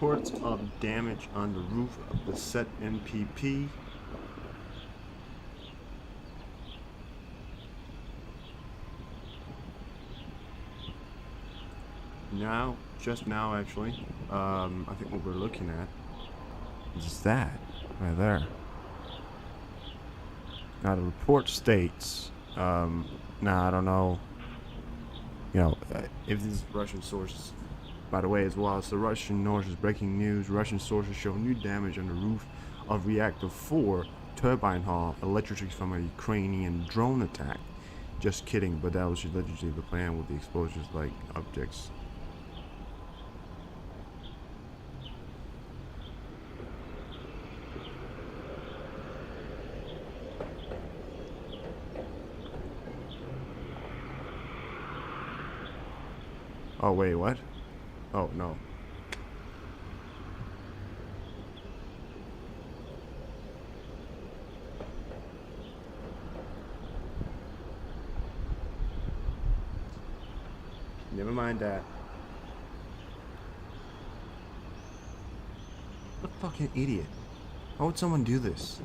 Reports of damage on the roof of the znpp. Now, just now actually, I think what we're looking at is that right there. Now the report states, now I don't know, if these Russian sources, by the way, as well as the Russian sources, breaking news, Russian sources show new damage on the roof of reactor 4 turbine hall, allegedly from a Ukrainian drone attack. Just kidding, but that was allegedly the plan with the explosions like objects. Oh wait, what? Oh no. Never mind that. What a fucking idiot. Why would someone do this?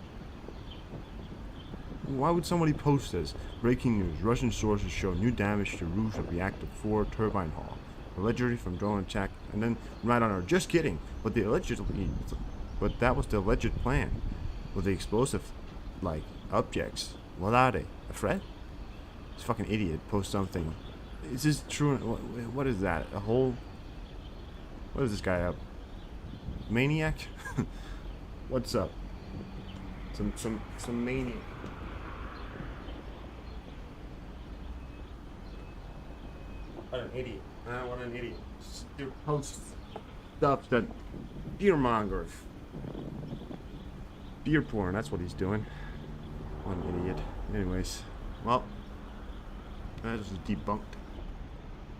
Why would somebody post this? Breaking news. Russian sources show new damage to roof of reactor 4 turbine hall. Allegedly from drone attack. And then right on our, just kidding. But that was the alleged plan. With the explosive, like, objects. What are they? A threat? This fucking idiot posts something. Is this true? What is that? A whole... What is this guy up? Maniac? What's up? Some maniac. What an idiot. What an idiot. You post stuff that beer mongers. Beer porn, that's what he's doing. What an idiot. Anyways, well, that is debunked.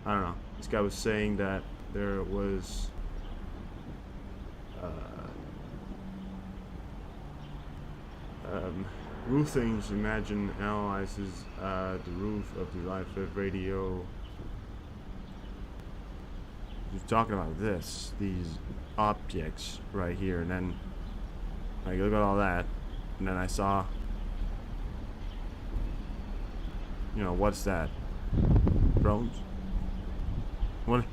I don't know. This guy was saying that there was roof things. Imagine analyzes the roof of the live radio. He's talking about these objects right here, and then like look at all that, and then I saw, what's that? Drones? What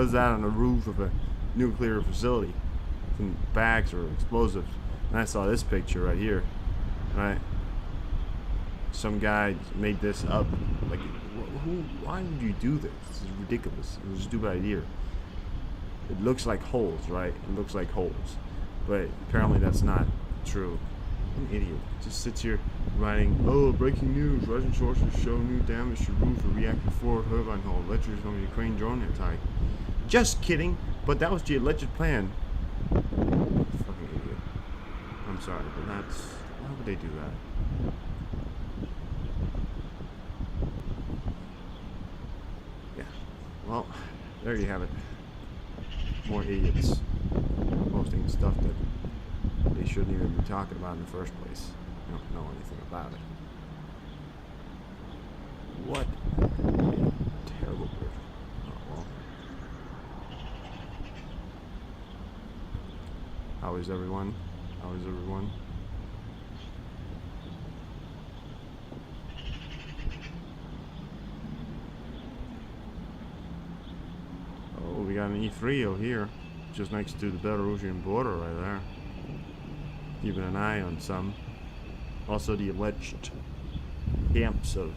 is that on the roof of a nuclear facility? Some bags or explosives. And I saw this picture right here, right? Some guy made this up. Like, why would you do this? This is ridiculous. It was a stupid idea. It looks like holes, right? It looks like holes. But apparently that's not true. An idiot. Just sits here writing, oh, breaking news. Russian sources show new damage to roof of reactor 4 turbine hall. Allegedly from a Ukraine drone attack. Just kidding. But that was the alleged plan. Fucking idiot. I'm sorry, but that's... Why would they do that? Yeah. Well, there you have it. More idiots posting stuff that they shouldn't even be talking about in the first place. They don't know anything about it. What a terrible word. Oh, well. How is everyone? How is everyone? Oh, we got an E3 over here, just next to the Belarusian border right there. Keeping an eye on some. Also, the alleged camps of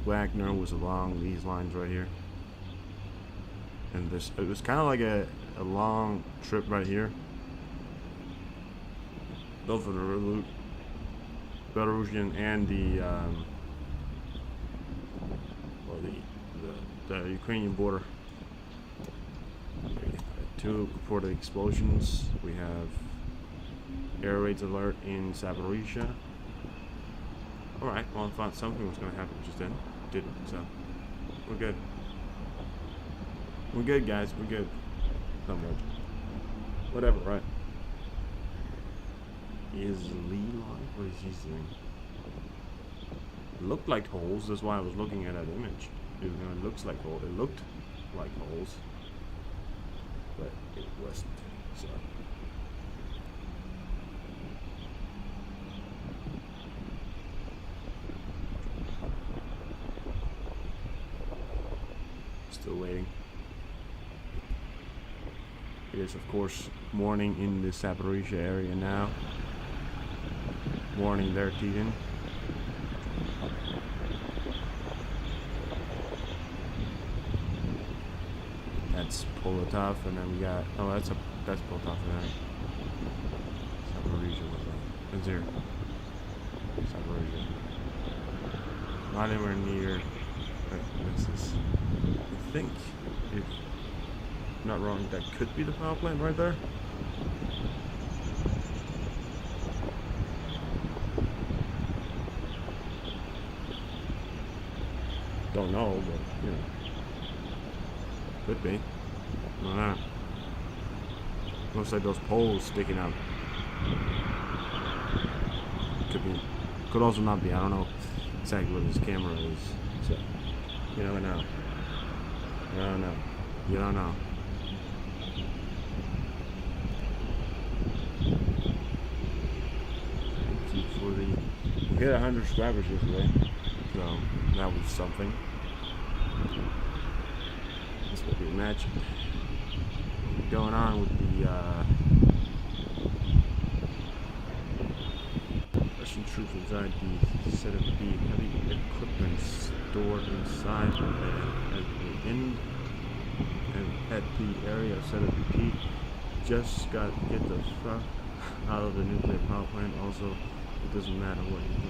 Wagner was along these lines right here. And this, it was kind of like a long trip right here. Both for the Belarusian and the the Ukrainian border. Two reported explosions. We have air raids alert in Zaporizhia. Alright, well, I thought something was going to happen just then. Didn't, so we're good. We're good, guys. We're good. Somewhat. Whatever, right? Is Leland? What is he doing? It looked like holes. That's why I was looking at that image. It looks like holes. It looked like holes. but it wasn't. So. Still waiting. It is, of course, morning in the Zaporizhia area now. Morning there, Tegan. That's Polotov, and then we got, oh, that's Polotov, right? Zaporizhia was that? It's here. Zaporizhia. Not anywhere near. What's this? I think, if not wrong, that could be the power plant right there. Don't know, but you know, could be. I don't know. Looks like those poles sticking out. Could be. Could also not be. I don't know exactly what this camera is. So you never know. You don't know. You don't know. We hit 100 subscribers yesterday, so that was something. That's what we imagined. Going on with the Russian troops inside the ZP heavy equipment stored inside at the area of ZP. Just got to get the fuck out of the nuclear power plant. Also, it doesn't matter what you do.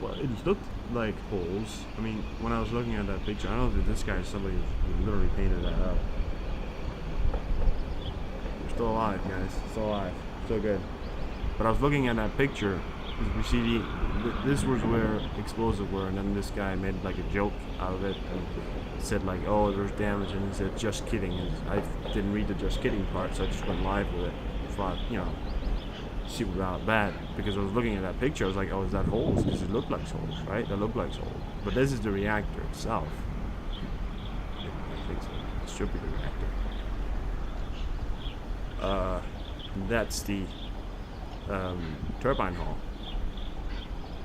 Well, it looked like holes. I mean, when I was looking at that picture, I don't know if this guy is somebody who literally painted that up. We're still alive, guys. Still alive. Still good. But I was looking at that picture. We see this was where explosives were, and then this guy made like a joke out of it and said like, "Oh, there's damage," and he said, "Just kidding." And I didn't read the "just kidding" part, so I just went live with it. Thought, you know, super bad, because I was looking at that picture. I was like, "Oh, is that holes?" Because it looked like holes, right? That looked like holes. But this is the reactor itself. I think so. It should be the reactor. That's the turbine hall.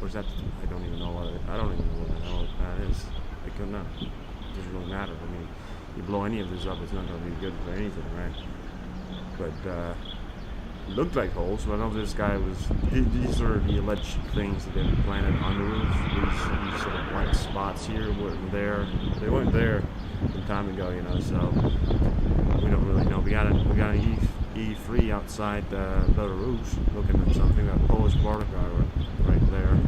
Or is that? I don't even know what the hell that is. It could not. It doesn't really matter. I mean, you blow any of this up, it's not going to be good for anything, right? But it looked like holes. So I don't know if this guy was. These are the alleged things that they planted on the roof. These sort of white spots here weren't there. They weren't there some time ago, you know. So we don't really know. We got an E3 outside Belarus, looking at something. That Polish border guard right there.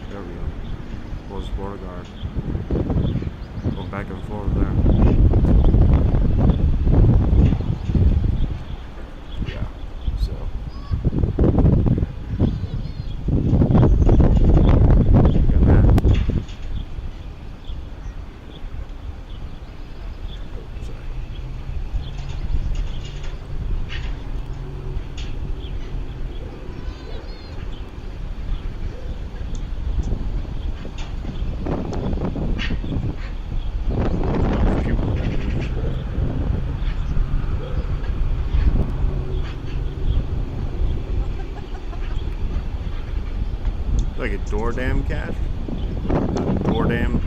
There we go. Polish border guard. Going back and forth there. Yeah. So. Got that. Oh, sorry. Like a door dam cache? Door dam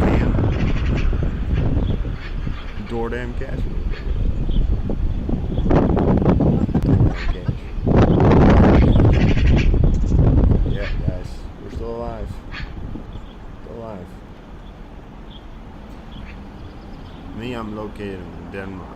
can? Door dam cache? Yeah, guys, we're still alive. Still alive. Me, I'm located in Denmark.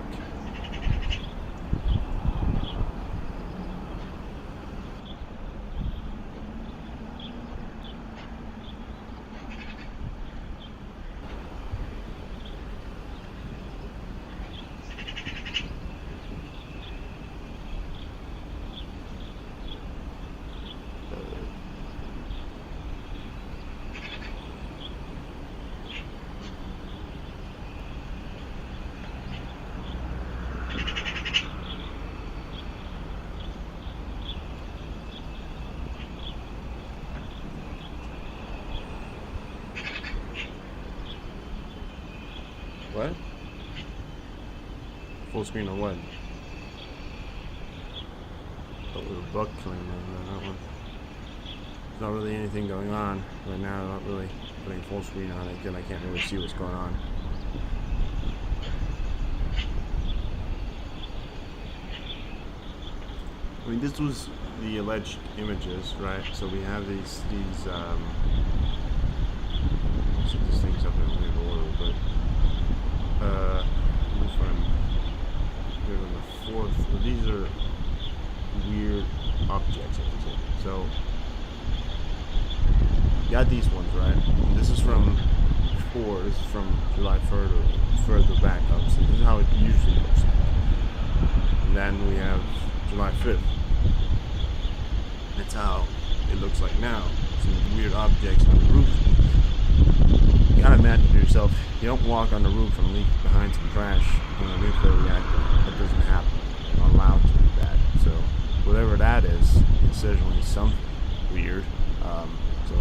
full screen of what? Oh, with a buck killing that one. There's not really anything going on right now. I'm not really putting full screen on it because I can't really see what's going on. I mean, this was the alleged images, right? So we have these set these things up in weird order, but this one, here on the fourth, well, these are weird objects, I should say. So you got these ones, right? And this is from before. This is from July further back, obviously. This is how it usually looks like. And then we have July 5th. That's how it looks like now. Some weird objects on the roof. You gotta imagine to yourself, you don't walk on the roof and leave behind some trash in a nuclear reactor. That doesn't happen. You're not allowed to do that. So whatever that is, it's certainly something weird. So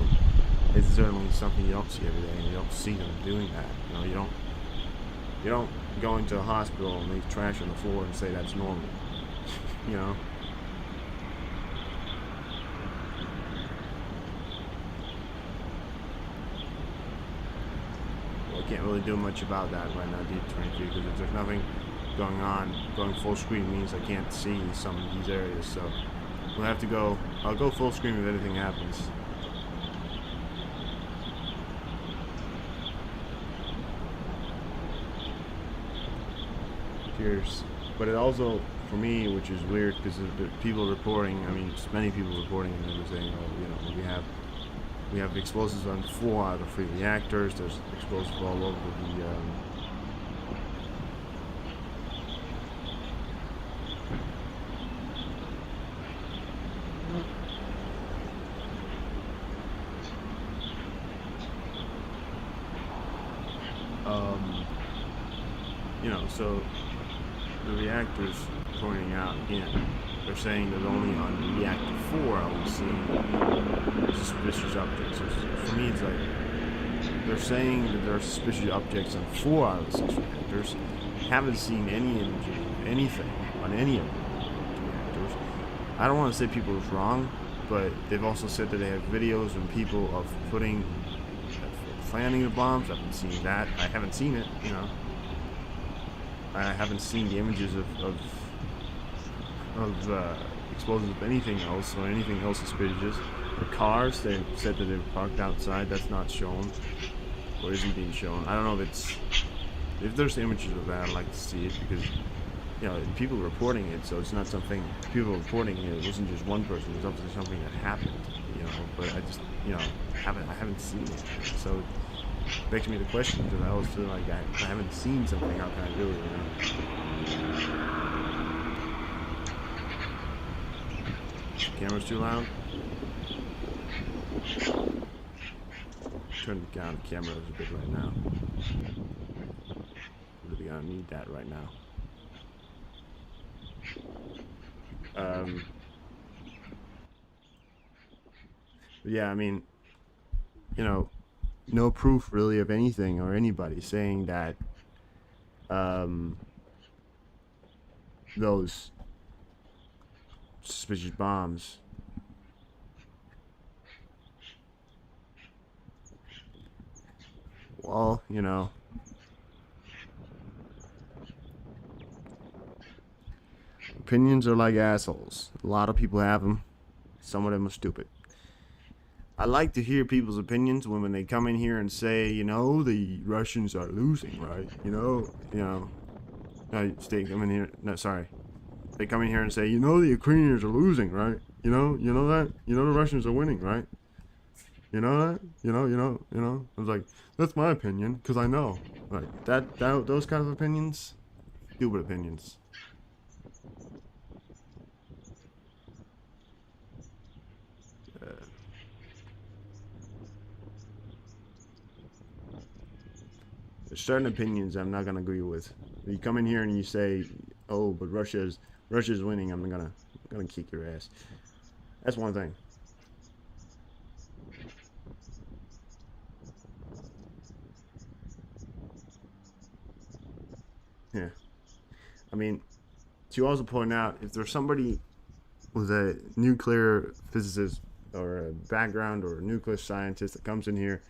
it's certainly something you don't see every day, and you don't see them doing that. You know, you don't go into a hospital and leave trash on the floor and say that's normal. You know. Well, I can't really do much about that right now, D23, because if there's nothing going on, going full screen means I can't see some of these areas. So we'll have to go. I'll go full screen if anything happens. Cheers. But it also, for me, which is weird, because the people reporting, I mean, many people reporting, and they were saying, oh, you know, we have explosives on 4 out of 3 reactors. There's explosives all over the you know, so the reactors pointing out again, they're saying that only on reactor 4 are we seeing suspicious objects. So for me, it's like they're saying that there are suspicious objects on 4 out of the 6 reactors. Haven't seen any images of anything on any of the reactors. I don't want to say people are wrong, but they've also said that they have videos and people of planting the bombs. I haven't seen that. I haven't seen it, you know. I haven't seen the images of explosives of anything else or anything else suspicious. The cars, they said that they were parked outside. That's not shown or isn't being shown. I don't know if there's images of that. I'd like to see it, because you know, people reporting it, so it's not something people reporting it. It wasn't just one person. It was obviously something that happened, you know. But I just, you know, I haven't seen it. So it begs me the question, because I always feel like I haven't seen something. How can I really, you know? Camera's too loud. Turn down the camera a bit right now. Really gonna need that right now. But yeah, I mean, you know, no proof really of anything or anybody saying that those suspicious bombs well, you know, opinions are like assholes. A lot of people have them. Some of them are stupid. I like to hear people's opinions when they come in here and say, you know, the Russians are losing, right? No, they come in here. No, sorry. They come in here and say, you know, the Ukrainians are losing, right? You know that? You know the Russians are winning, right? You know that? You know. I was like, that's my opinion, because I know. Like, those kind of opinions, stupid opinions. There's certain opinions I'm not gonna agree with. If you come in here and you say, "Oh, but Russia's winning," I'm gonna kick your ass. That's one thing. Yeah. I mean, to also point out, if there's somebody with a nuclear physicist or a background or a nuclear scientist that comes in here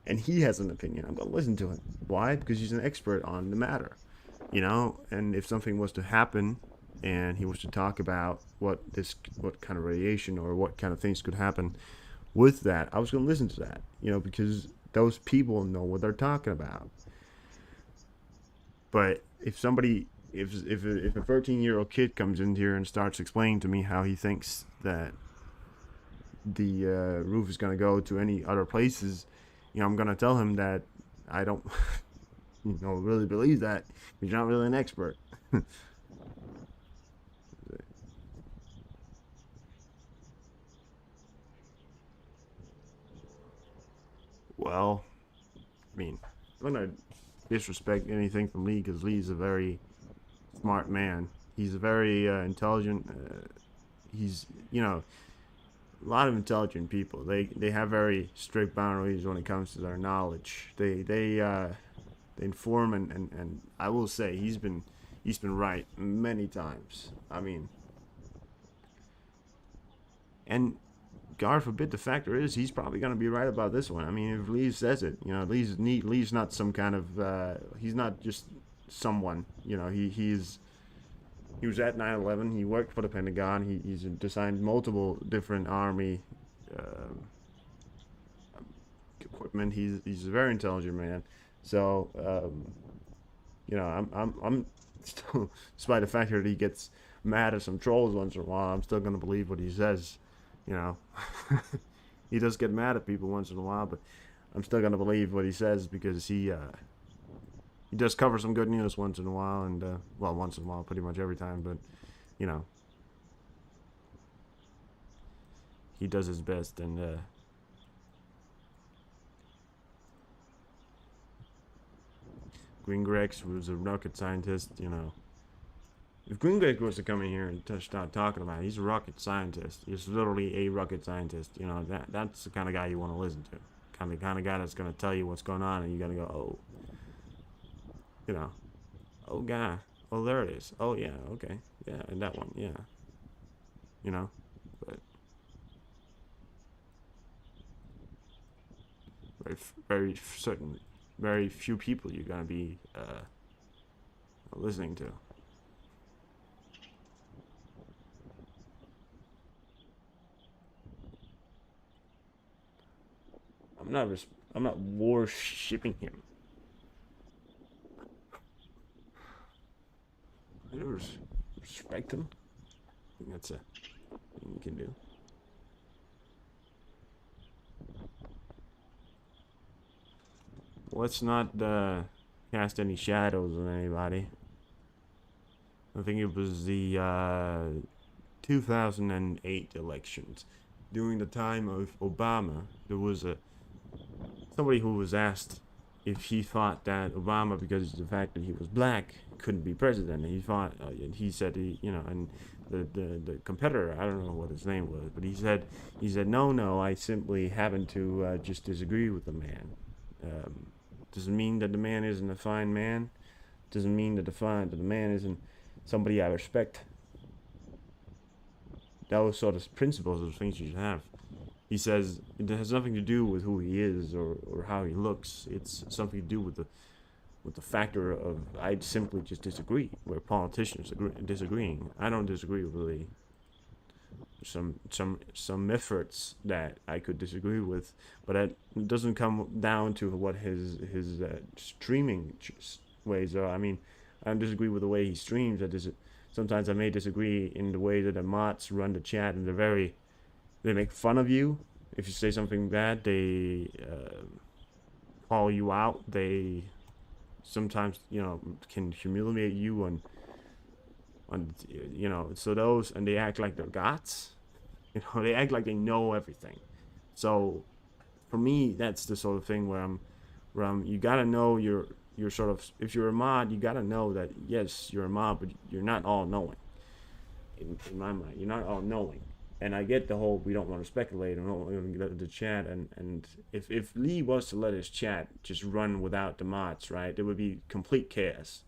and he has an opinion, I'm going to listen to him. Why? Because he's an expert on the matter, you know. And if something was to happen and he was to talk about what kind of radiation or what kind of things could happen with that, I was going to listen to that, you know, because those people know what they're talking about. But if somebody, if a 13-year-old kid comes in here and starts explaining to me how he thinks that the roof is going to go to any other places, you know, I'm going to tell him that I don't, you know, really believe that. He's not really an expert. Well, I mean, I'm going to disrespect anything from Lee because Lee's a very smart man. He's a very intelligent. He's, you know, a lot of intelligent people. They have very strict boundaries when it comes to their knowledge. They inform and I will say he's been right many times. I mean, and God forbid the factor is he's probably going to be right about this one. I mean, if Lee says it, you know, Lee's not some kind of he's not just someone. You know, he was at 9/11. He worked for the Pentagon. He's designed multiple different army uh, equipment. He's a very intelligent man. So you know, I'm still, despite the fact that he gets mad at some trolls once in a while, I'm still gonna believe what he says. You know, he does get mad at people once in a while, but I'm still gonna believe what he says because he does cover some good news once in a while, and well, once in a while, pretty much every time. But you know, he does his best, and Green Grex was a rocket scientist. You know, if Green Grex was to come in here and start talking about it, he's a rocket scientist. He's literally a rocket scientist. You know, that's the kind of guy you want to listen to. Kind of guy that's gonna tell you what's going on, and you gotta go, oh, you know, oh, guy, oh, there it is. Oh, yeah, okay, yeah, and that one, yeah, you know, but very certain, very few people you're gonna be listening to. I'm not I'm not worshipping him. I respect him. I think that's a thing you can do. Let's not cast any shadows on anybody. I think it was the 2008 elections. During the time of Obama, there was a somebody who was asked if he thought that Obama, because of the fact that he was black, couldn't be president. And he thought, he said, you know, and the competitor, I don't know what his name was, but he said, no, no, I simply happen to just disagree with the man. Um, doesn't mean that the man isn't a fine man. Doesn't mean that the man isn't somebody I respect. Those sort of principles are things you should have. He says it has nothing to do with who he is or how he looks. It's something to do with the factor of I simply just disagree. Where politicians disagreeing, I don't disagree with really some efforts that I could disagree with, but it doesn't come down to what his streaming ways are. I mean, I don't disagree with the way he streams. Sometimes I may disagree in the way that the mods run the chat, and they make fun of you if you say something bad. They call you out. They sometimes, you know, can humiliate you on you know, so those, and they act like they're gods. You know, they act like they know everything. So for me, that's the sort of thing where I'm you gotta know you're sort of, if you're a mod, you gotta know that yes, you're a mod, but you're not all knowing. In my mind, you're not all knowing. And I get the whole we don't want to speculate and don't want to get the chat, and if Lee was to let his chat just run without the mods, right, there would be complete chaos.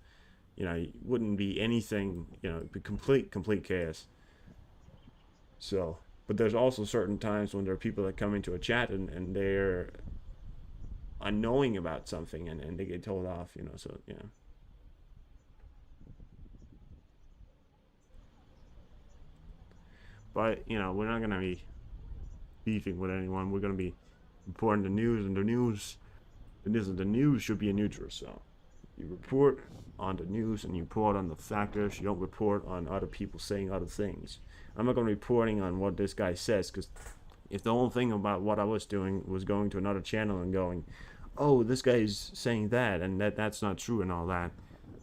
it wouldn't be anything, it'd be complete chaos. So, but there's also certain times when there are people that come into a chat and they're unknowing about something and they get told off, so, But, we're not going to be beefing with anyone. We're going to be reporting the news, and the news should be neutral. So you report on the news and you report on the factors. You don't report on other people saying other things. I'm not going to be reporting on what this guy says, because if the whole thing about what I was doing was going to another channel and going, oh, this guy is saying that and that's not true and all that,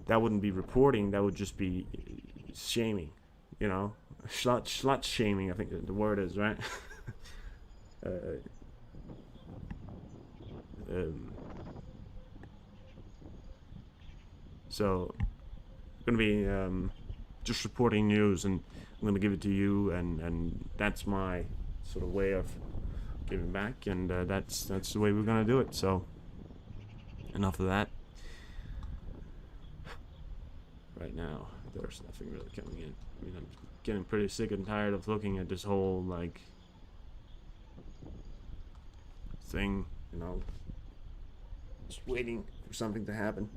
that wouldn't be reporting. That would just be shaming, slut shaming, I think the word is, right? uh, um, so I'm gonna be just reporting news, and I'm gonna give it to you, and that's my sort of way of giving back, and that's the way we're gonna do it. So enough of that. Right now, there's nothing really coming in. I mean, I'm getting pretty sick and tired of looking at this whole like thing, just waiting for something to happen.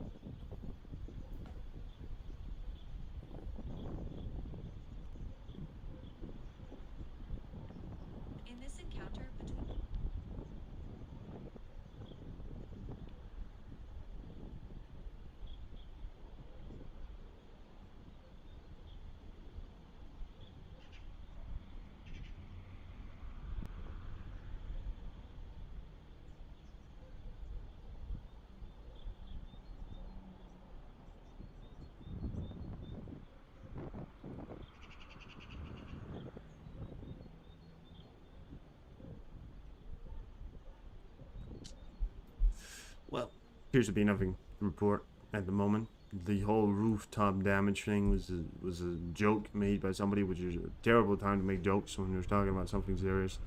In this encounter between Well, appears to be nothing to report at the moment. The whole rooftop damage thing was a joke made by somebody, which is a terrible time to make jokes when you're talking about something serious.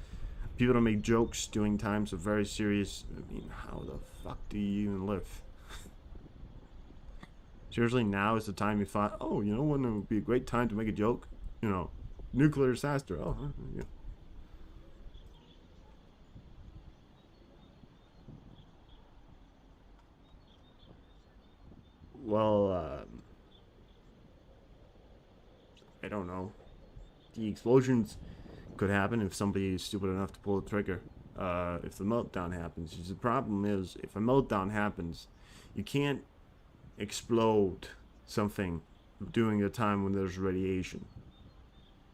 People don't make jokes during times of very serious. I mean, how the fuck do you even live? Seriously, now is the time you thought, oh, when it would be a great time to make a joke? Nuclear disaster. Oh, yeah. Well, I don't know. The explosions could happen if somebody is stupid enough to pull the trigger. If the meltdown happens, the problem is if a meltdown happens, you can't explode something during the time when there's radiation.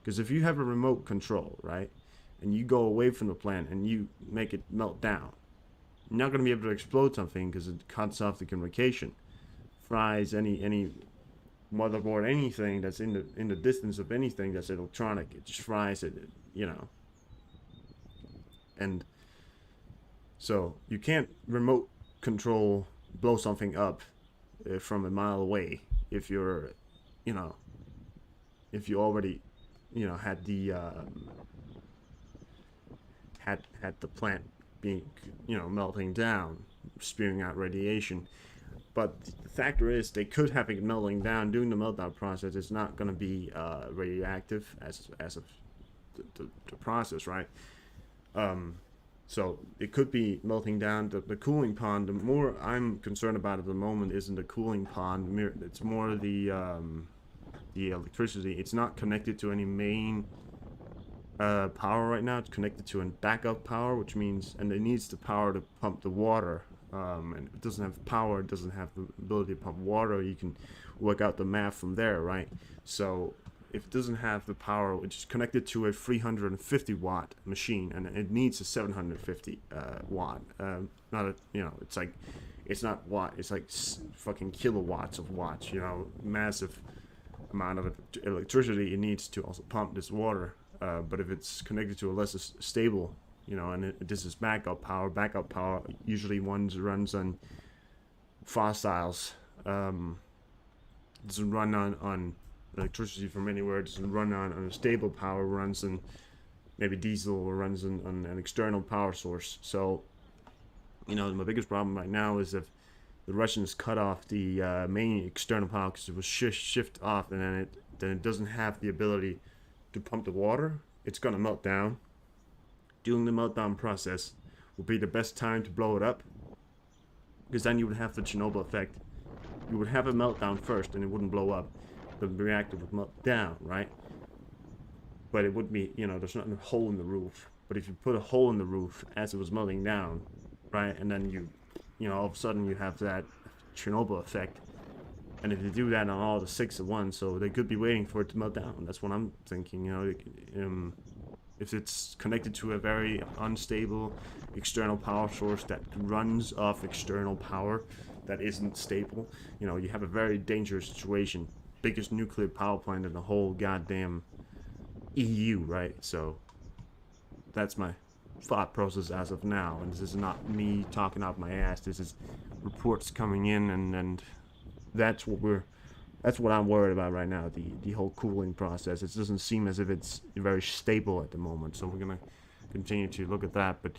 Because if you have a remote control, right, and you go away from the plant and you make it melt down, you're not going to be able to explode something because it cuts off the communication, fries any motherboard, anything that's in the distance of anything that's electronic. It just fries it. And so you can't remote control blow something up from a mile away if you're, you know, if you already, had the had the plant being, melting down, spewing out radiation. But the factor is, they could have it melting down. During the meltdown process, it's not going to be radioactive as of the process, right? So it could be melting down. The cooling pond, the more I'm concerned about at the moment isn't the cooling pond. It's more the electricity. It's not connected to any main power right now. It's connected to a backup power, which means, and it needs the power to pump the water. And if it doesn't have power, it doesn't have the ability to pump water. You can work out the math from there, right? So if it doesn't have the power, which is connected to a 350 watt machine, and it needs a 750 watt, not a, it's not watt, it's like fucking kilowatts of watts, massive amount of electricity it needs to also pump this water. But if it's connected to a less stable, and this is backup power. Backup power usually runs on fossils. Doesn't run on electricity from anywhere. It doesn't run on a stable power. Runs on maybe diesel, or runs on an external power source. So, my biggest problem right now is if the Russians cut off the main external power because it was shift off, and then it doesn't have the ability to pump the water. It's gonna melt down. During the meltdown process would be the best time to blow it up, because then you would have the Chernobyl effect. You would have a meltdown first, and it wouldn't blow up. The reactor would melt down, right? But it would be, there's not a hole in the roof. But if you put a hole in the roof as it was melting down, right, and then all of a sudden you have that Chernobyl effect. And if you do that on all the 6 at once, so they could be waiting for it to melt down. That's what I'm thinking, if it's connected to a very unstable external power source that runs off external power that isn't stable, you have a very dangerous situation. Biggest nuclear power plant in the whole goddamn EU, right? So that's my thought process as of now, and this is not me talking out my ass. This is reports coming in, and that's what I'm worried about right now. The whole cooling process. It doesn't seem as if it's very stable at the moment. So we're gonna continue to look at that, but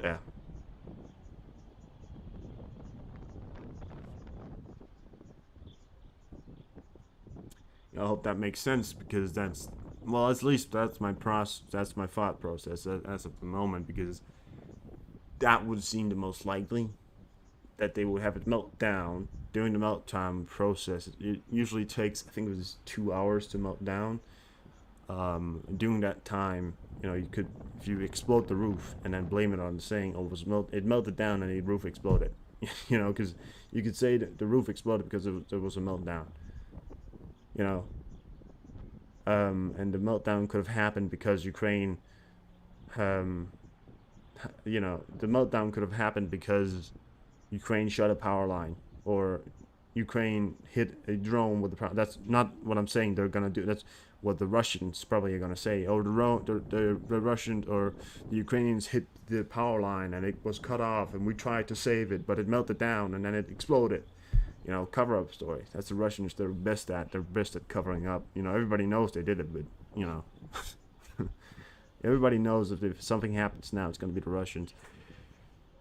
yeah. I hope that makes sense, because at least that's my thought process as of the moment, because that would seem the most likely, that they would have it melt down during the meltdown process. It usually takes, I think it was 2 hours to melt down. During that time, you could, if you explode the roof and then blame it on saying, oh, it melted down and the roof exploded, because you could say that the roof exploded because there was a meltdown. And the meltdown could have happened because Ukraine, the meltdown could have happened because Ukraine shut a power line, or Ukraine hit a drone with the power. That's not what I'm saying they're gonna do. That's what the Russians probably are gonna say. Oh, the Russians or the Ukrainians hit the power line and it was cut off, and we tried to save it, but it melted down and then it exploded. Cover-up story. That's the Russians. They're best at covering up. Everybody knows they did it, but everybody knows if something happens now, it's going to be the Russians.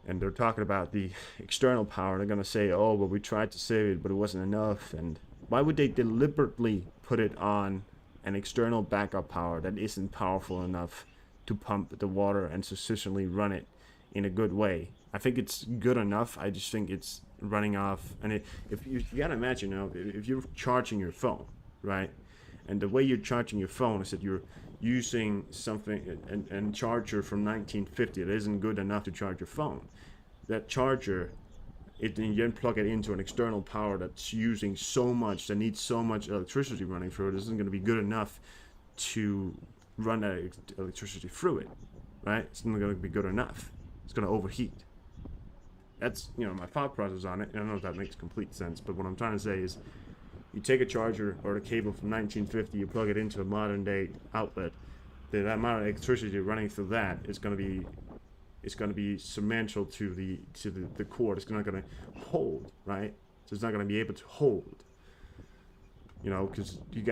And they're talking about the external power. They're going to say, oh, well, we tried to save it, but it wasn't enough. And why would they deliberately put it on an external backup power that isn't powerful enough to pump the water and sufficiently run it in a good way? I think it's good enough. I just think it's running off. And if you gotta imagine, if you're charging your phone, right, and the way you're charging your phone is that you're using something and charger from 1950 that isn't good enough to charge your phone. That charger, you then plug it into an external power that's using so much, that needs so much electricity running through it, isn't going to be good enough to run that electricity through it, right? It's not going to be good enough. It's going to overheat. That's, my thought process on it. I don't know if that makes complete sense, but what I'm trying to say is, you take a charger or a cable from 1950, you plug it into a modern day outlet, that amount of electricity running through that is going to be substantial to the cord. It's not going to hold, right? So it's not going to be able to hold, because you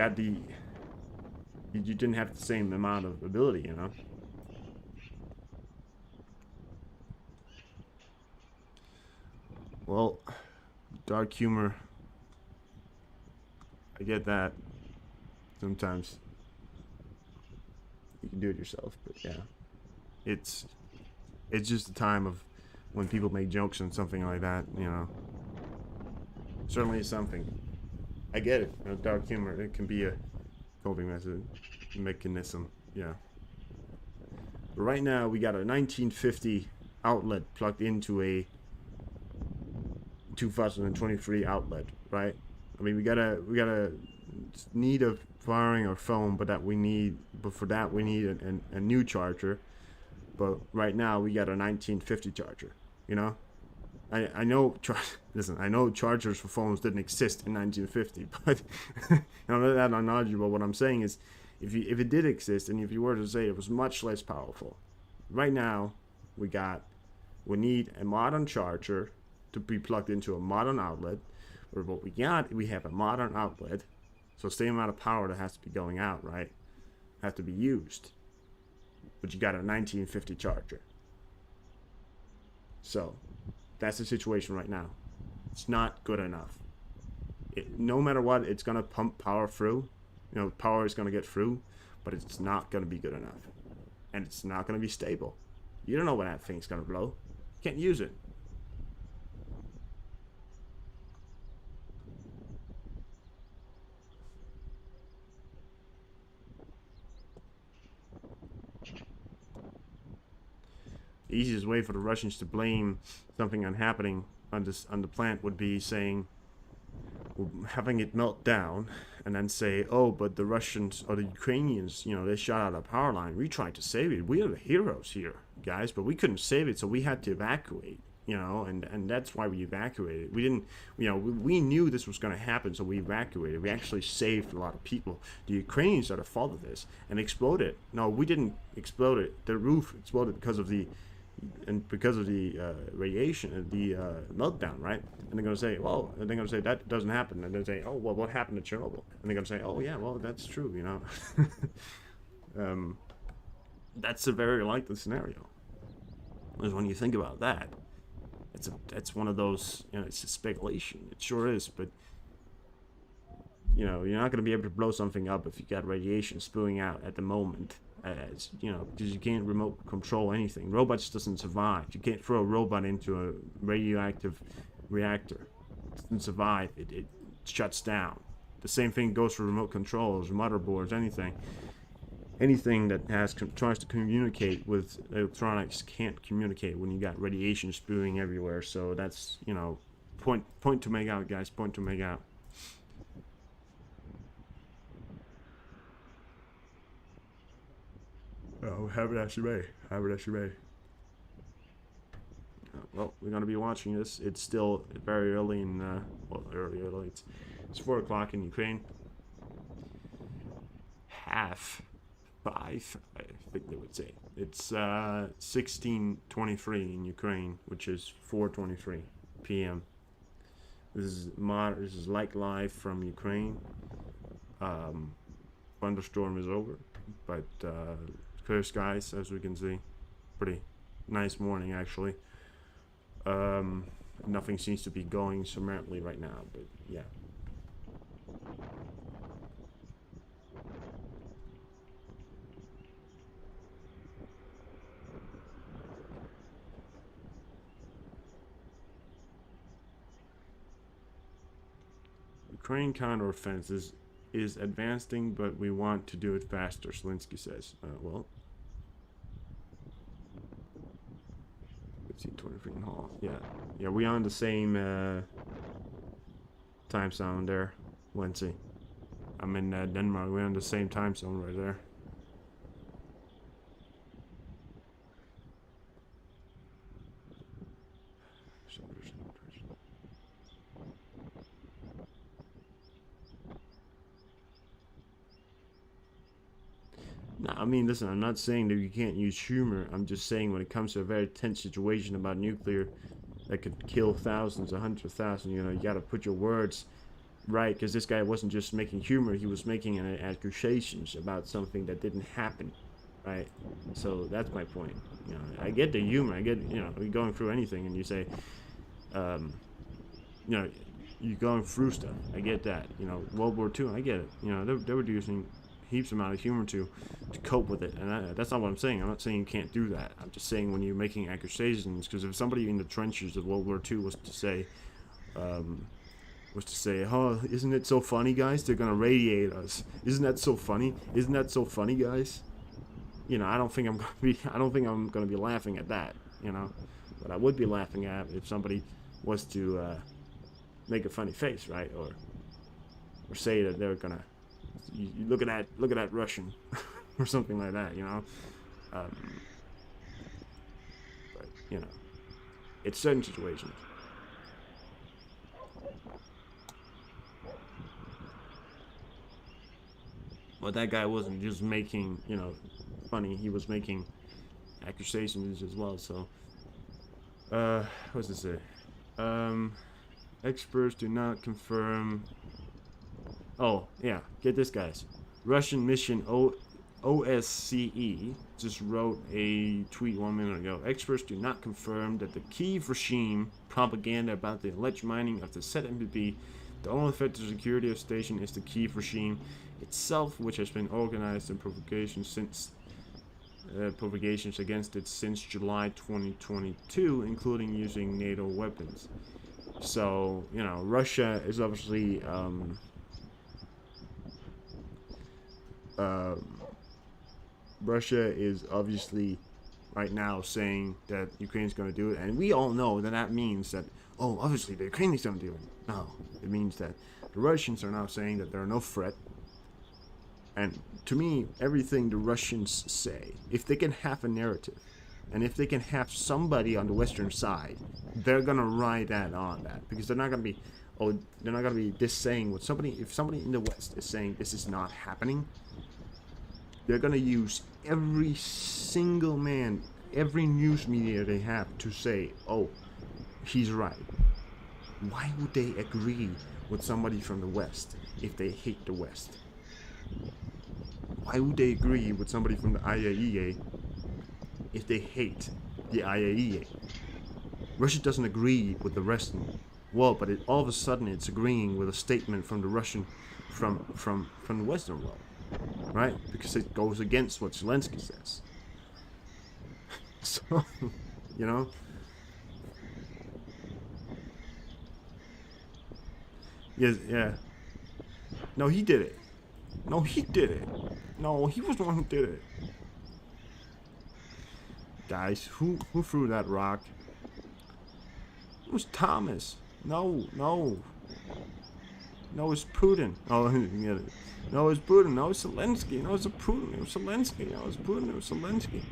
didn't have the same amount of ability, Well, dark humor, I get that. Sometimes you can do it yourself, but yeah, it's just a time of when people make jokes and something like that. Certainly something. I get it. Dark humor, it can be a coping mechanism. Yeah. But right now we got a 1950 outlet plugged into a 2023 outlet, right? I mean, we got a need of firing our phone, but for that we need a new charger. But right now we got a 1950 charger. I know. Listen, I know chargers for phones didn't exist in 1950, but that unknowledgeable. What I'm saying is, if it did exist, and if you were to say it was much less powerful, right now we need a modern charger to be plugged into a modern outlet. Or what we have a modern outlet, so same amount of power that has to be going out, right? Has to be used. But you got a 1950 charger. So That's the situation right now. It's not good enough. No matter what, it's gonna pump power through. Power is gonna get through, but it's not gonna be good enough, and it's not gonna be stable. You don't know when that thing's gonna blow. You can't use it. The easiest way for the Russians to blame something happening on the plant would be saying, having it melt down, and then say, oh, but the Russians or the Ukrainians, they shot out a power line. We tried to save it. We are the heroes here, guys, but we couldn't save it, so we had to evacuate. And that's why we evacuated. We didn't, we knew this was going to happen, so we evacuated. We actually saved a lot of people. The Ukrainians are the fault of this, and exploded. No, we didn't explode it. The roof exploded because of the radiation, the meltdown, right? And they're gonna say, well, and they're gonna say that doesn't happen, and they say, oh, well, what happened to Chernobyl? And they're gonna say, oh yeah, well, that's true, That's a very likely scenario. Because when you think about that, it's one of those, it's a speculation. It sure is, but you're not gonna be able to blow something up if you got radiation spewing out at the moment. As because you can't remote control anything. Robots doesn't survive. You can't throw a robot into a radioactive reactor. It doesn't survive. It shuts down. The same thing goes for remote controls, motherboards, anything. Anything that tries to communicate with electronics can't communicate when you got radiation spewing everywhere. So that's point to make out, guys. Point to make out. Oh, have it as you may. Have it as you may. Well, we're going to be watching this. It's still very early in, early. It's 4 o'clock in Ukraine. 5:30, I think they would say. It's 16:23 in Ukraine, which is 4:23 p.m. This is like live from Ukraine. Thunderstorm is over, but clear skies, as we can see. Pretty nice morning, actually. Nothing seems to be going summarily right now, but yeah. Ukraine counteroffensive is advancing, but we want to do it faster, Zelensky says. Well, let's see, 23 in Hall. Yeah, we on the same time zone there, Wednesday. I'm in Denmark. We're on the same time zone right there. No, I mean, listen, I'm not saying that you can't use humor. I'm just saying when it comes to a very tense situation about nuclear that could kill thousands, hundreds of thousands, you gotta put your words right, because this guy wasn't just making humor, he was making accusations about something that didn't happen, right? So that's my point. I get the humor. I get, you're going through anything and you say, you're going through stuff. I get that. World War II, I get it. They were using heaps amount of humor to cope with it, and that's not what I'm saying. I'm not saying you can't do that. I'm just saying when you're making accusations, because if somebody in the trenches of World War II was to say, oh, isn't it so funny, guys? They're gonna radiate us. Isn't that so funny? Isn't that so funny, guys? I don't think I'm gonna be laughing at that. But I would be laughing at if somebody was to make a funny face, right, or say that they're gonna. You look at that Russian, or something like that, But it's certain situations. But that guy wasn't just making, funny. He was making accusations as well. So, what's this say? Experts do not confirm. Oh, yeah, get this, guys. Russian mission OSCE just wrote a tweet 1 minute ago. Experts do not confirm that the Kyiv regime propaganda about the alleged mining of the ZMPP. The only threat to the security of the station is the Kiev regime itself, which has been organized in provocations against it since July 2022, including using NATO weapons. So, you know, Russia is obviously right now saying that Ukraine's going to do it, and we all know that that means that, oh, obviously the Ukrainians don't do it. No, it means that the Russians are now saying that they're no threat. And to me, everything the Russians say, if they can have a narrative, and if they can have somebody on the Western side, they're gonna ride that on that, because they're not gonna be, just saying what somebody. If somebody in the West is saying this is not happening, they're gonna use every single man, every news media they have to say, oh, he's right. Why would they agree with somebody from the West if they hate the West? Why would they agree with somebody from the IAEA if they hate the IAEA? Russia doesn't agree with the Western world, but all of a sudden it's agreeing with a statement from the Russian, from the Western world, right? Because it goes against what Zelensky says. So, you know. Yes, yeah. No, he did it. No, he did it. No, he was the one who did it. Guys, who threw that rock? It was Thomas. No, it's Putin. Oh, yeah. No, it's Putin. No, it's Zelensky. No, it's Putin. It was Zelensky. No, it's Putin. It was Zelensky.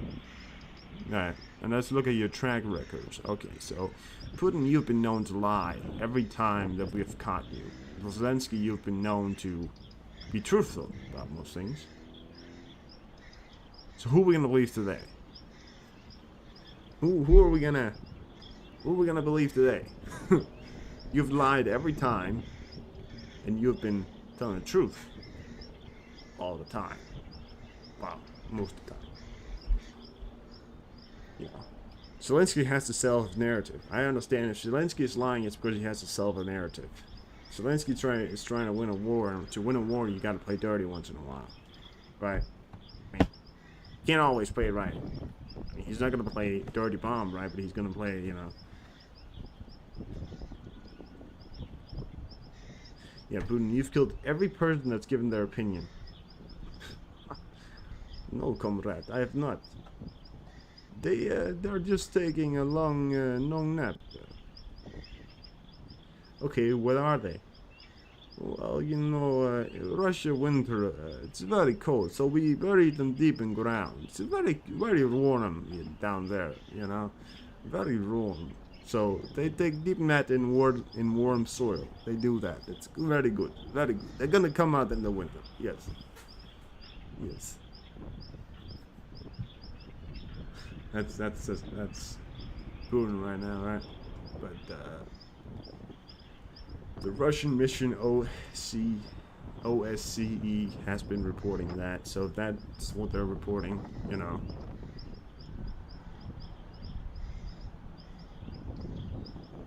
Alright, and let's look at your track records. Okay, so Putin, you've been known to lie every time that we've caught you. Zelensky, you've been known to be truthful about most things. So who are we gonna believe today? Who are we gonna believe today? You've lied every time, and you've been telling the truth all the time. Well, most of the time. You know, Zelensky has to sell his narrative. I understand if Zelensky is lying, it's because he has to sell the narrative. Zelensky is trying to win a war, and to win a war, you got to play dirty once in a while, right? I mean, you can't always play it right. I mean, he's not gonna play dirty bomb, right? But he's gonna play, you know. Yeah, Putin, you've killed every person that's given their opinion. No, comrade, I have not. They're just taking a long nap. Okay, what are they? Well, you know, Russia winter, it's very cold, so we bury them deep in ground. It's very warm down there, you know, very warm. So they take deep mat in warm soil. They do that. It's very good, very good. They're gonna come out in the winter. Yes. Yes. That's Putin right now, right? But the Russian mission OSCE has been reporting that, so that's what they're reporting, you know.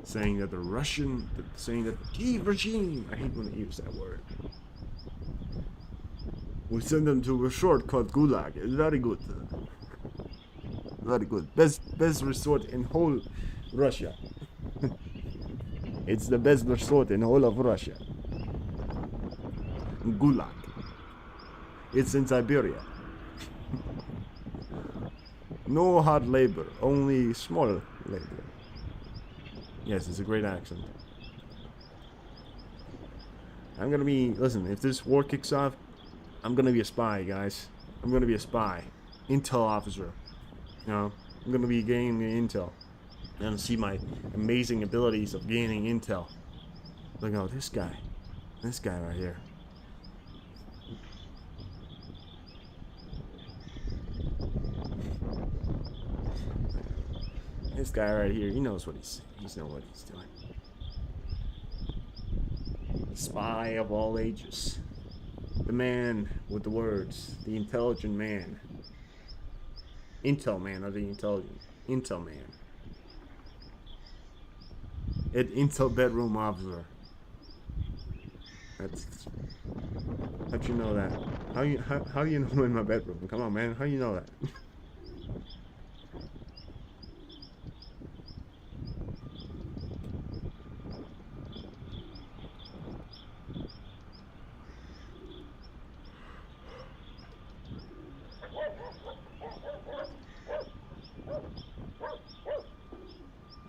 Saying that the Kiev regime, I hate when they use that word. We send them to a shortcut gulag. It's very good. Very good. Best resort in whole Russia. It's the best resort in all of Russia. Gulag. It's in Siberia. No hard labor, only small labor. Yes, it's a great accent. I'm gonna be, listen, if this war kicks off, I'm gonna be a spy, guys. I'm gonna be a spy. Intel officer. You know, I'm gonna be gaining intel. And see my amazing abilities of gaining intel. Look at this guy right here. This guy right here, he knows what he's doing. Spy of all ages. The man with the words, the intelligent man. Intel man, or the intelligent Intel man. It Intel bedroom officer. That's. How'd you know that? How do you know I'm in my bedroom? Come on, man. How do you know that?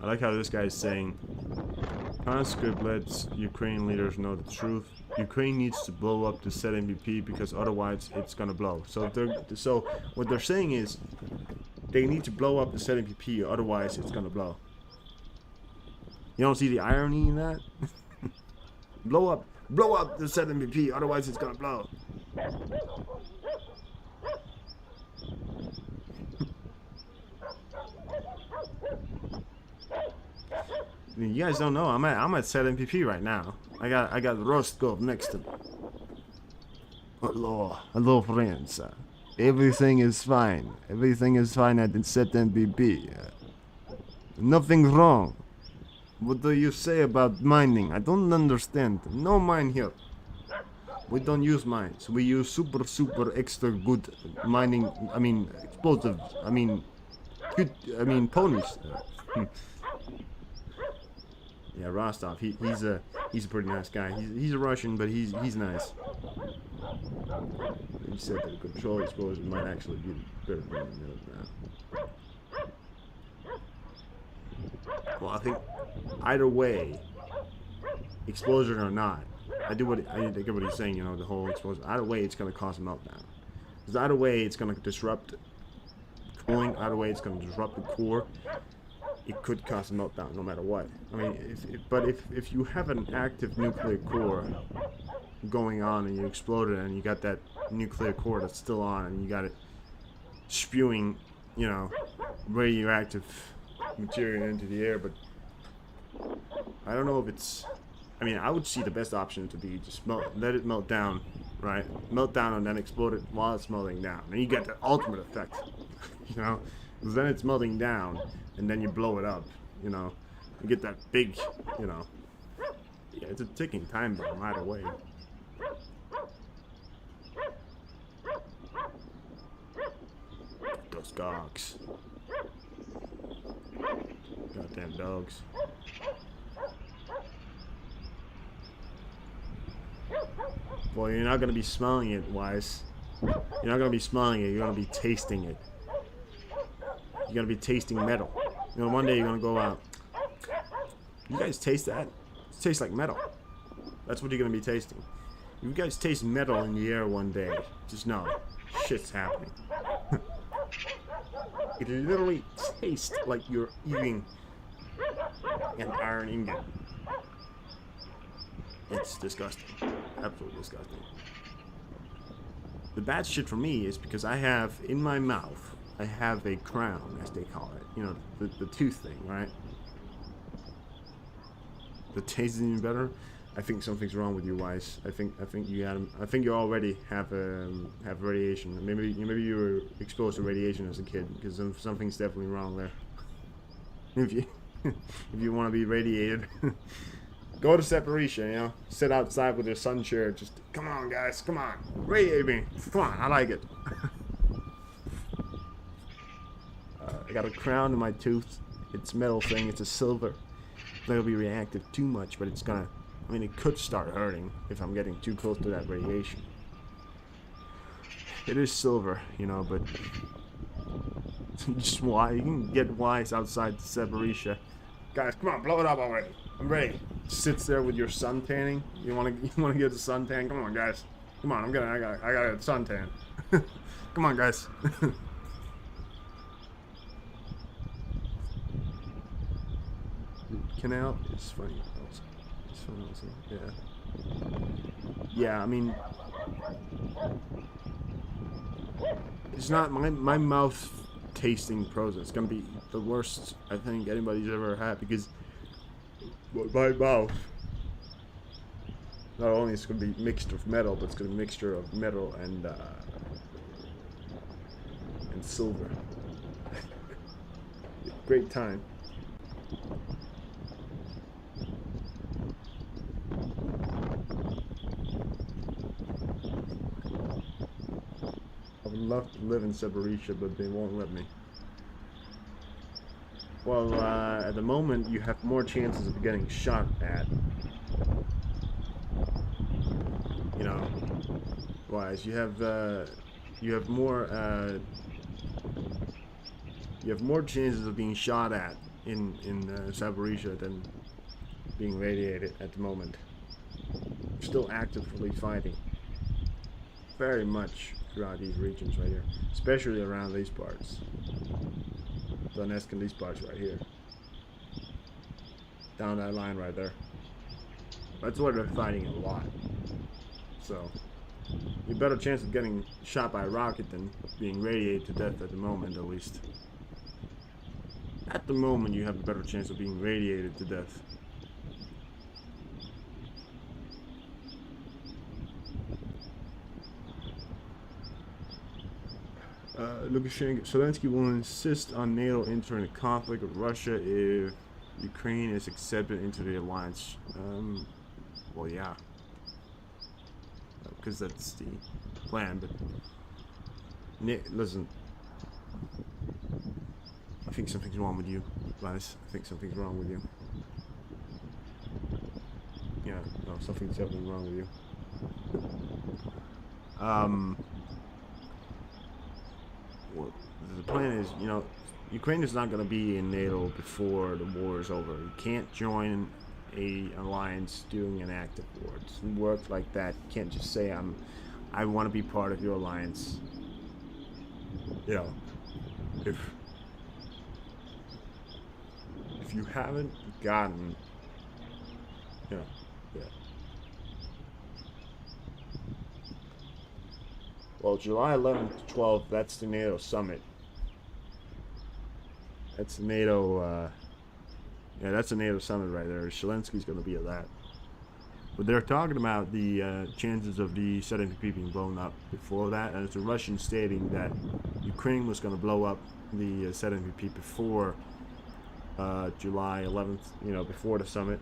I like how this guy is saying, conscript lets Ukraine leaders know the truth. Ukraine needs to blow up the ZNPP because otherwise it's gonna blow. So what they're saying is they need to blow up the ZNPP, otherwise it's gonna blow. You don't see the irony in that? blow up the ZNPP, otherwise it's gonna blow. You guys don't know. I'm at ZNPP right now. I got Rostkov next to me. Hello, friends. Everything is fine. Everything is fine at ZNPP. Nothing wrong. What do you say about mining? I don't understand. No mine here. We don't use mines. We use super extra good mining. I mean explosives. I mean ponies. Yeah, Rostov. He's a pretty nice guy. He's a Russian, but he's nice. He said that control explosives might actually be better than the other. Well, I think either way, explosion or not, I get what he's saying. You know, the whole explosion. Either way, it's gonna cause a meltdown. Because either way, it's gonna disrupt cooling. Either way, it's gonna disrupt the core. It could cause a meltdown no matter what. I mean, if you have an active nuclear core going on and you explode it and you got that nuclear core that's still on and you got it spewing, you know, radioactive material into the air, but I don't know if it's. I mean, I would see the best option to be just let it melt down, right? Melt down and then explode it while it's melting down. And you get the ultimate effect, you know, because then it's melting down. And then you blow it up, you know. You get that big, you know. Yeah, it's a ticking time bomb either way. Those dogs. Goddamn dogs. Well, you're not gonna be smelling it, Wise. You're not gonna be smelling it, you're gonna be tasting it. You're gonna be tasting metal. You know, one day you're gonna go out. You guys taste that? It tastes like metal. That's what you're gonna be tasting. If you guys taste metal in the air one day, just know, shit's happening. It literally tastes like you're eating an iron ingot. It's disgusting. Absolutely disgusting. The bad shit for me is because I have in my mouth, I have a crown, as they call it. You know, the tooth thing, right? The taste is even better. I think something's wrong with you, Wise. I think you had. I think you already have radiation. Maybe you were exposed to radiation as a kid, because something's definitely wrong there. If you want to be radiated, go to Zaporizhzhia. You know, sit outside with your sun chair. Just come on, guys, come on, radiate me. Come on, I like it. I got a crown in my tooth. It's a metal thing. It's a silver. It's not gonna be reactive too much, but it's gonna. I mean, it could start hurting if I'm getting too close to that radiation. It is silver, you know, but just why you can get Wise outside Zaporizhzhia. Guys, come on, blow it up already. I'm ready. Sits there with your sun tanning. You wanna get the sun tan? Come on, guys. Come on, I got a sun tan. Come on, guys. Canal is funny. It's fun also. Yeah. Yeah, I mean, it's not my mouth tasting process. It's gonna be the worst I think anybody's ever had, because my mouth not only is gonna be mixture of metal, but it's gonna be a mixture of metal and silver. Great time. I would love to live in Zaporizhia, but they won't let me. Well, at the moment, you have more chances of getting shot at. You know, wise. You have more chances of being shot at in Zaporizhia than being radiated at the moment. Still actively fighting. Very much throughout these regions right here, especially around these parts. Donetsk and these parts right here. Down that line right there. That's where they're fighting a lot. So, you have a better chance of getting shot by a rocket than being radiated to death at the moment, at least. At the moment, you have a better chance of being radiated to death. Lukashenko, Zelensky will insist on NATO entering a conflict with Russia if Ukraine is accepted into the alliance. Well, yeah, because that's the plan. But listen, I think something's wrong with you, guys. I think something's wrong with you. Yeah, no, something's definitely wrong with you. Well, the plan is, you know, Ukraine is not going to be in NATO before the war is over. You can't join a alliance during an active war. It doesn't work like that. You can't just say I want to be part of your alliance. You know, if you haven't gotten, you know, yeah. Well, July 11th to 12th, that's the NATO summit. That's the NATO, yeah, that's a NATO summit right there. Zelensky's going to be at that. But they're talking about the chances of the ZNP being blown up before that, and it's a Russian stating that Ukraine was going to blow up the ZNP before July 11th, you know, before the summit.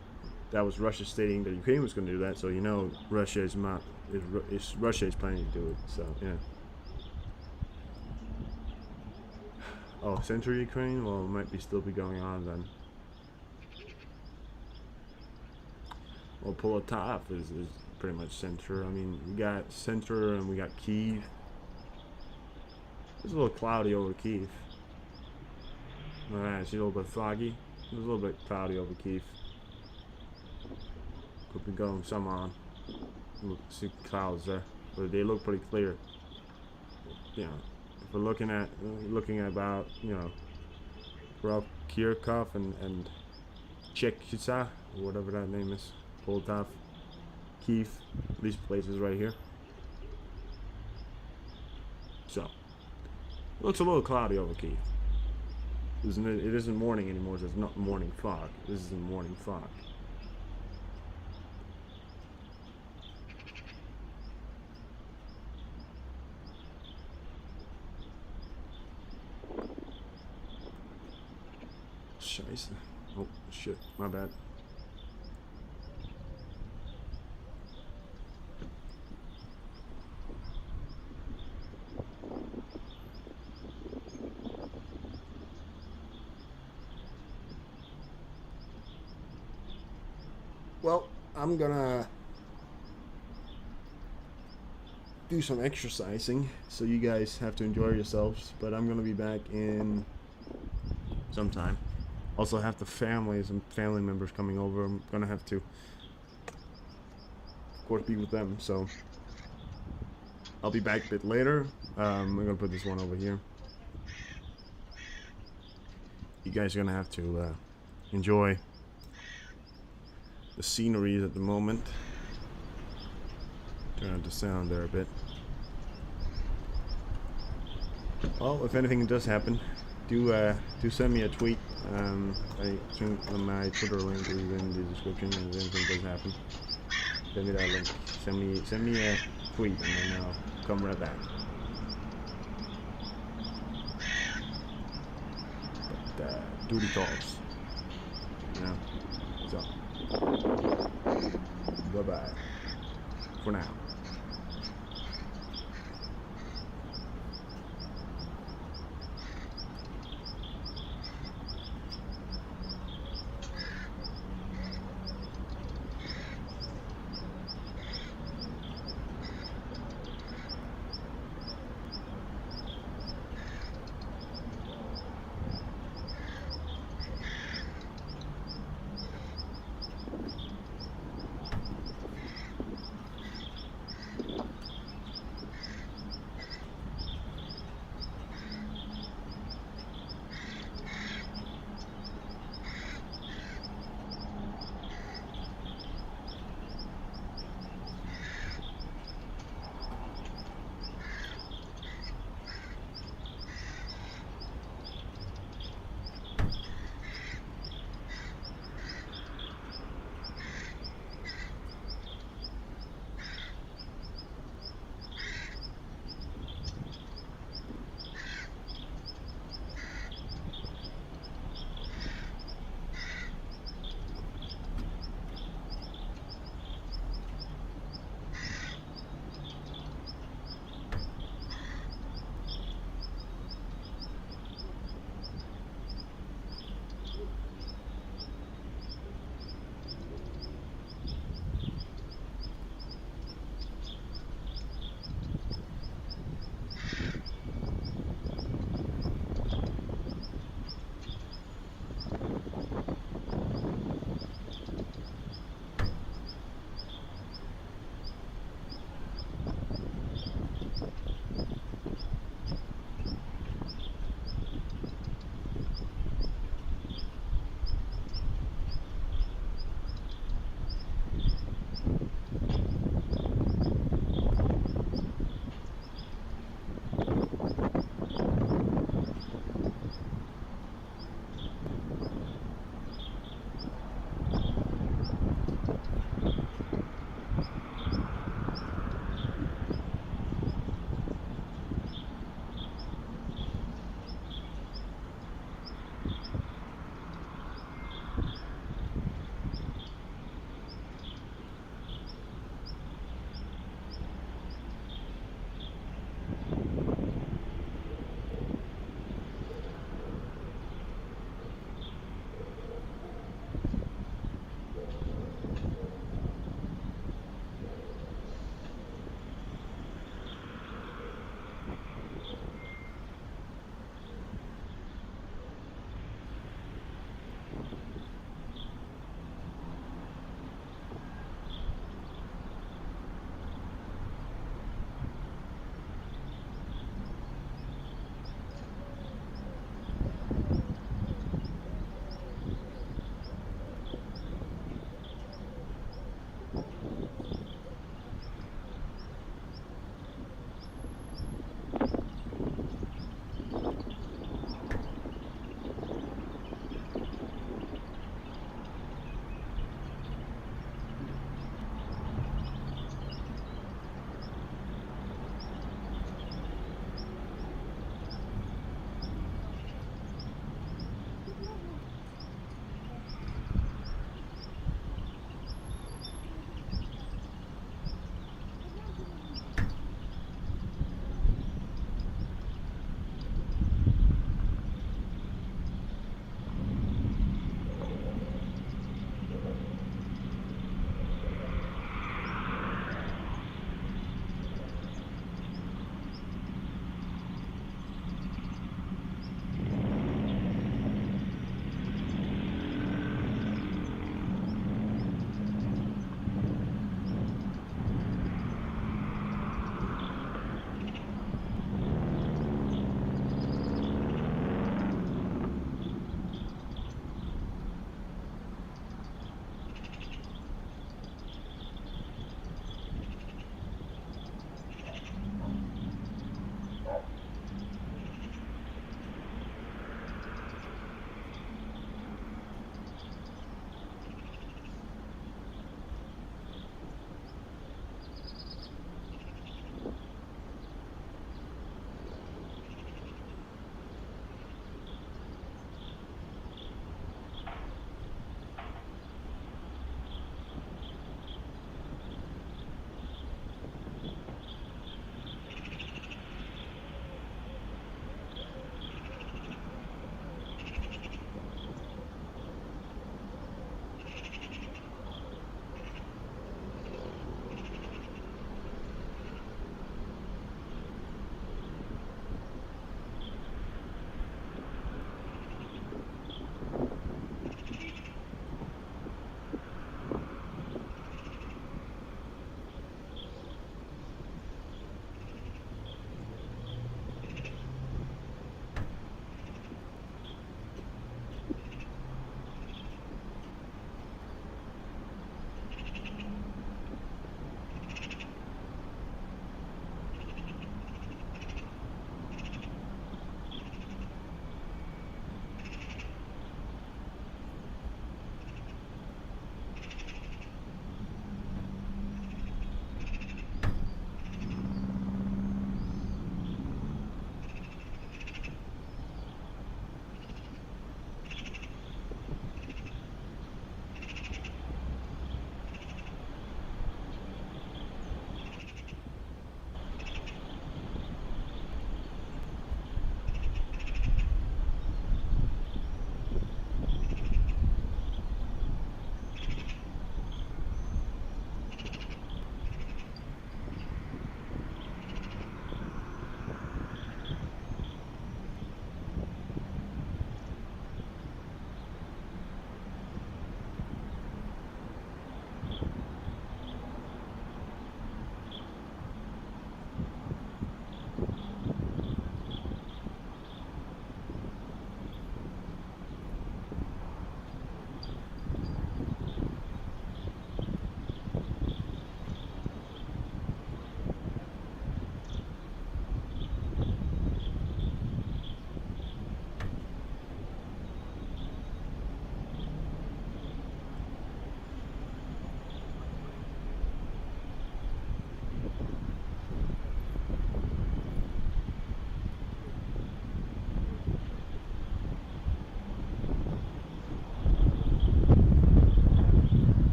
That was Russia stating that Ukraine was going to do that, so you know Russia is not, Russia is planning to do it. So yeah. Oh, central Ukraine? Well, it might still be going on then. Well, Polotov is pretty much center. I mean, we got center and we got Kyiv. It's a little cloudy over Kyiv. Alright, it's a little bit foggy. It's a little bit cloudy over Kyiv. Could be going some on. Look, see clouds there, but they look pretty clear. You know, if we're looking at about, you know, Kirkov and Chekhysa, or whatever that name is, Poltava, Kyiv, these places right here. So, it looks a little cloudy over Kyiv. It isn't morning anymore, so it's not morning fog. This isn't morning fog. Scheiße. Oh, shit. My bad. Well, I'm gonna do some exercising, so you guys have to enjoy yourselves, but I'm gonna be back in sometime. Also have some family members coming over. I'm gonna have to, of course, be with them, so I'll be back a bit later. I'm gonna put this one over here. You guys are gonna have to enjoy the scenery at the moment. Turn up the sound there a bit. Well, if anything does happen, do send me a tweet. My Twitter link is in the description, and if anything does happen, send me that link. Send me a tweet, and then I'll come right back. But duty calls. You know. So, bye bye for now.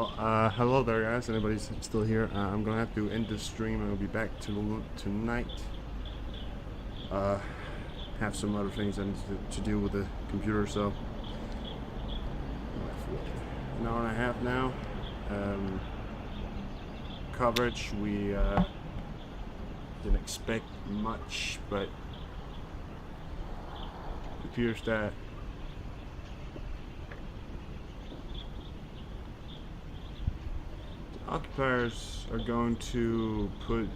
Well, hello there, guys. Anybody's still here? I'm gonna have to end this stream. I'll be back tonight. Have some other things I need to do with the computer, so an hour and a half now. Coverage, we didn't expect much, but it appears that occupiers are going to put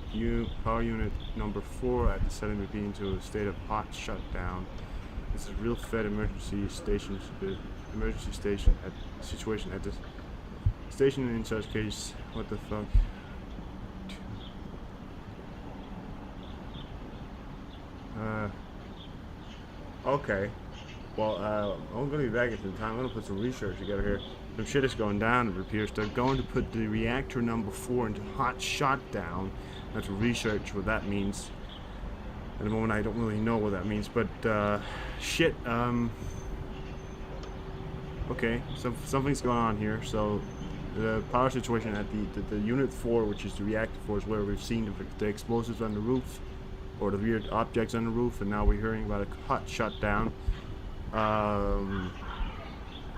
power unit number 4 at the znpp into a state of hot shutdown. This is real fed emergency station. The emergency station situation at this station in such case. What the fuck? Okay. Well, I'm gonna be back at some time. I'm gonna put some research together here. Some shit is going down. It appears they're going to put the reactor number 4 into hot shutdown. I have to research what that means. At the moment, I don't really know what that means, but shit. Okay, so something's going on here. So the power situation at the unit 4, which is the reactor 4, is where we've seen the explosives on the roof, or the weird objects on the roof, and now we're hearing about a hot shutdown.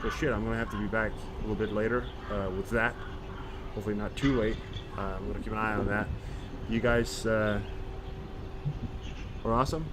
So shit, I'm gonna have to be back a little bit later with that. Hopefully not too late. I'm gonna keep an eye on that. You guys are awesome.